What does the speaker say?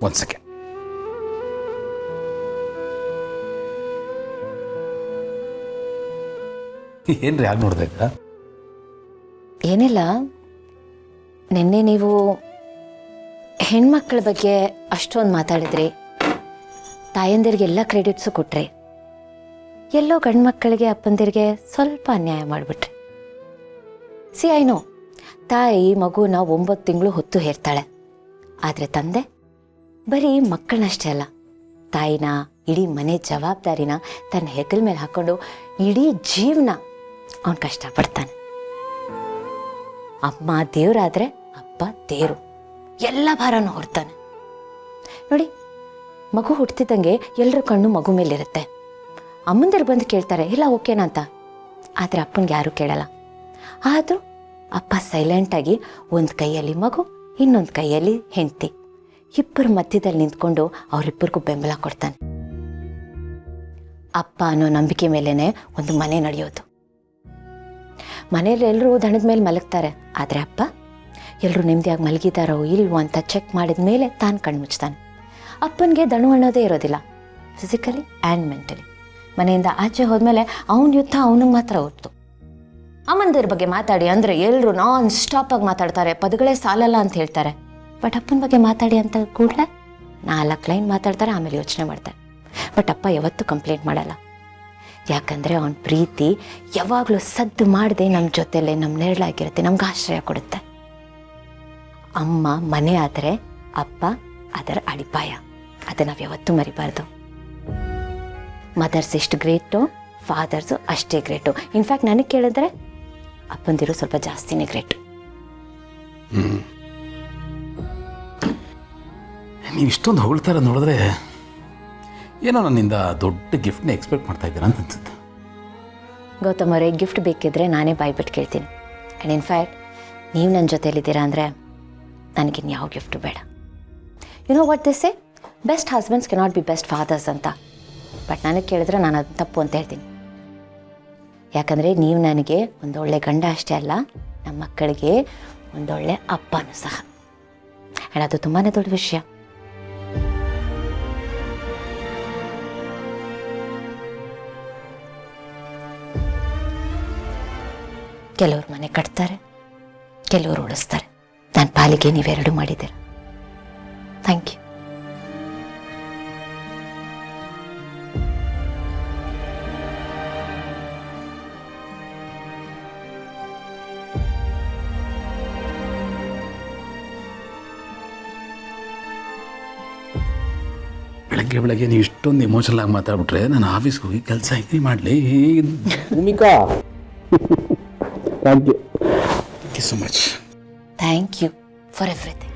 ಒಂದು ಸೆಕೆಂಡ್. ಏನ್ರಿ ಆಗ ನೋಡ್ದಕ್ಕ? ಏನಿಲ್ಲ, ನಿನ್ನೆ ನೀವು ಹೆಣ್ಮಕ್ಳ ಬಗ್ಗೆ ಅಷ್ಟೊಂದು ಮಾತಾಡಿದ್ರಿ, ತಾಯಂದಿರಿಗೆಲ್ಲ ಕ್ರೆಡಿಟ್ಸು ಕೊಟ್ರಿ. ಎಲ್ಲೋ ಗಂಡು ಮಕ್ಕಳಿಗೆ ಅಪ್ಪಂದಿರಿಗೆ ಸ್ವಲ್ಪ ಅನ್ಯಾಯ ಮಾಡಿಬಿಟ್ರಿ. ಸಿ ಐ ನೋ, ತಾಯಿ ಮಗುನ 9 ತಿಂಗಳು ಹೊತ್ತು ಹೇರ್ತಾಳೆ, ಆದರೆ ತಂದೆ ಬರೀ ಮಕ್ಕಳನ್ನಷ್ಟೇ ಅಲ್ಲ, ತಾಯಿನ, ಇಡೀ ಮನೆ ಜವಾಬ್ದಾರಿನ ತನ್ನ ಹೆಗಲ ಮೇಲೆ ಹಾಕ್ಕೊಂಡು ಇಡೀ ಜೀವನ ಅವನು ಕಷ್ಟಪಡ್ತಾನೆ. ಅಮ್ಮ ದೇವರಾದರೆ ಅಪ್ಪ ದೇವರು, ಎಲ್ಲ ಭಾರನೂ ಹೊರ್ತಾನೆ. ನೋಡಿ, ಮಗು ಹುಡ್ತಿದ್ದಂಗೆ ಎಲ್ಲರ ಕಣ್ಣು ಮಗು ಮೇಲಿರುತ್ತೆ. ಅಮ್ಮಂದಿರು ಬಂದು ಕೇಳ್ತಾರೆ ಇಲ್ಲ ಓಕೆನಾ ಅಂತ, ಆದರೆ ಅಪ್ಪನಿಗೆ ಯಾರೂ ಕೇಳಲ್ಲ. ಆದರೂ ಅಪ್ಪ ಸೈಲೆಂಟಾಗಿ ಒಂದು ಕೈಯಲ್ಲಿ ಮಗು, ಇನ್ನೊಂದು ಕೈಯಲ್ಲಿ ಹೆಂಡತಿ, ಇಬ್ಬರ ಮಧ್ಯದಲ್ಲಿ ನಿಂತ್ಕೊಂಡು ಅವರಿಬ್ಬರಿಗೂ ಬೆಂಬಲ ಕೊಡ್ತಾನೆ. ಅಪ್ಪ ಅನ್ನೋ ನಂಬಿಕೆ ಮೇಲೇ ಒಂದು ಮನೆ ನಡೆಯೋದು. ಮನೇಲಿ ಎಲ್ಲರೂ ದಣದ ಮೇಲೆ ಮಲಗ್ತಾರೆ, ಆದರೆ ಅಪ್ಪ ಎಲ್ಲರೂ ನೆಮ್ಮದಿಯಾಗಿ ಮಲಗಿದಾರೋ ಇಲ್ವೋ ಅಂತ ಚೆಕ್ ಮಾಡಿದ ಮೇಲೆ ತಾನು ಕಣ್ಣು ಮುಚ್ತಾನೆ. ಅಪ್ಪನಿಗೆ ದಣು ಅನ್ನೋದೇ ಇರೋದಿಲ್ಲ, ಫಿಸಿಕಲಿ ಆ್ಯಂಡ್ ಮೆಂಟಲಿ. ಮನೆಯಿಂದ ಆಚೆ ಹೋದ್ಮೇಲೆ ಅವನ ಯುದ್ಧ ಅವನಿಗೆ ಮಾತ್ರ ಹೊತ್ತು. ಅಮ್ಮಂದಿರ ಬಗ್ಗೆ ಮಾತಾಡಿ ಅಂದರೆ ಎಲ್ಲರೂ ನಾನ್ ಸ್ಟಾಪಾಗಿ ಮಾತಾಡ್ತಾರೆ, ಪದಗಳೇ ಸಾಲಲ್ಲ ಅಂತ ಹೇಳ್ತಾರೆ. ಬಟ್ ಅಪ್ಪನ ಬಗ್ಗೆ ಮಾತಾಡಿ ಅಂತ ಕೂಡಲೇ 4 ಲೈನ್ ಮಾತಾಡ್ತಾರೆ, ಆಮೇಲೆ ಯೋಚನೆ ಮಾಡ್ತಾರೆ. ಬಟ್ ಅಪ್ಪ ಯಾವತ್ತೂ ಕಂಪ್ಲೇಂಟ್ ಮಾಡಲ್ಲ, ಯಾಕಂದರೆ ಅವನ ಪ್ರೀತಿ ಯಾವಾಗಲೂ ಸದ್ದು ಮಾಡದೆ ನಮ್ಮ ಜೊತೆಲೇ ನಮ್ಮ ನೆರಳಾಗಿರುತ್ತೆ, ನಮ್ಗೆ ಆಶ್ರಯ ಕೊಡುತ್ತೆ. ಅಮ್ಮ ಮನೆ ಆದರೆ ಅಪ್ಪ ಅದರ ಅಡಿಪಾಯ, ಅದನ್ನು ನಾವು ಯಾವತ್ತೂ ಮರಿಬಾರ್ದು. ಮದರ್ಸ್ ಎಷ್ಟು ಗ್ರೇಟು, ಫಾದರ್ಸು ಅಷ್ಟೇ ಗ್ರೇಟು. ಇನ್ಫ್ಯಾಕ್ಟ್ ನನಗೆ ಕೇಳಿದ್ರೆ ಅಪ್ಪಂದಿರು ಸ್ವಲ್ಪ ಜಾಸ್ತಿನೇ ಗ್ರೇಟು. ನೀವು ಇಷ್ಟೊಂದು ಹೊಗಳ್ತಾರ ನೋಡಿದ್ರೆ ಏನೋ ನನ್ನಿಂದ ದೊಡ್ಡ ಗಿಫ್ಟ್ನ ಎಕ್ಸ್ಪೆಕ್ಟ್ ಮಾಡ್ತಾ ಇದ್ದೀರಾ ಅಂತ ಅನ್ಸುತ್ತೆ. ಗೌತಮ್ ಅವರೇ, ಗಿಫ್ಟ್ ಬೇಕಿದ್ರೆ ನಾನೇ ಬಾಯ್ಬಿಟ್ಟು ಕೇಳ್ತೀನಿ. ಆ್ಯಂಡ್ ಇನ್ಫ್ಯಾಕ್ಟ್ ನೀವು ನನ್ನ ಜೊತೆಲಿದ್ದೀರಾ ಅಂದರೆ ನನಗಿನ್ಯಾವ ಗಿಫ್ಟು ಬೇಡ. You know what this say, best husbands cannot be best fathers ಅಂತ. ಬಟ್ ನನಗೆ ಕೇಳಿದ್ರೆ ನಾನು ಅದು ತಪ್ಪು ಅಂತ ಹೇಳ್ತೀನಿ. ಯಾಕಂದರೆ ನೀವು ನನಗೆ ಒಂದೊಳ್ಳೆ ಗಂಡ ಅಷ್ಟೇ ಅಲ್ಲ, ನಮ್ಮ ಮಕ್ಕಳಿಗೆ ಒಂದೊಳ್ಳೆ ಅಪ್ಪನೂ ಸಹ. ಆ್ಯಂಡ್ ಅದು ತುಂಬಾ ದೊಡ್ಡ ವಿಷಯ. ಕೆಲವ್ರು ಮನೆ ಕಟ್ತಾರೆ, ಕೆಲವರು ಉಳಿಸ್ತಾರೆ. ನನ್ನ ಪಾಲಿಗೆ ನೀವೆರಡು ಮಾಡಿದ್ದೀರ. Thank you. ಬೆಳಗ್ಗೆ ನೀವು ಇಷ್ಟೊಂದು ಎಮೋಷನಲ್ ಆಗಿ ಮಾತಾಡ್ಬಿಟ್ರೆ ನಾನು ಆಫೀಸ್ಗೆ ಹೋಗಿ ಕೆಲಸ ಹೆಂಗೆ ಮಾಡಲಿ? Bhumika, thank you so much. Thank you for everything.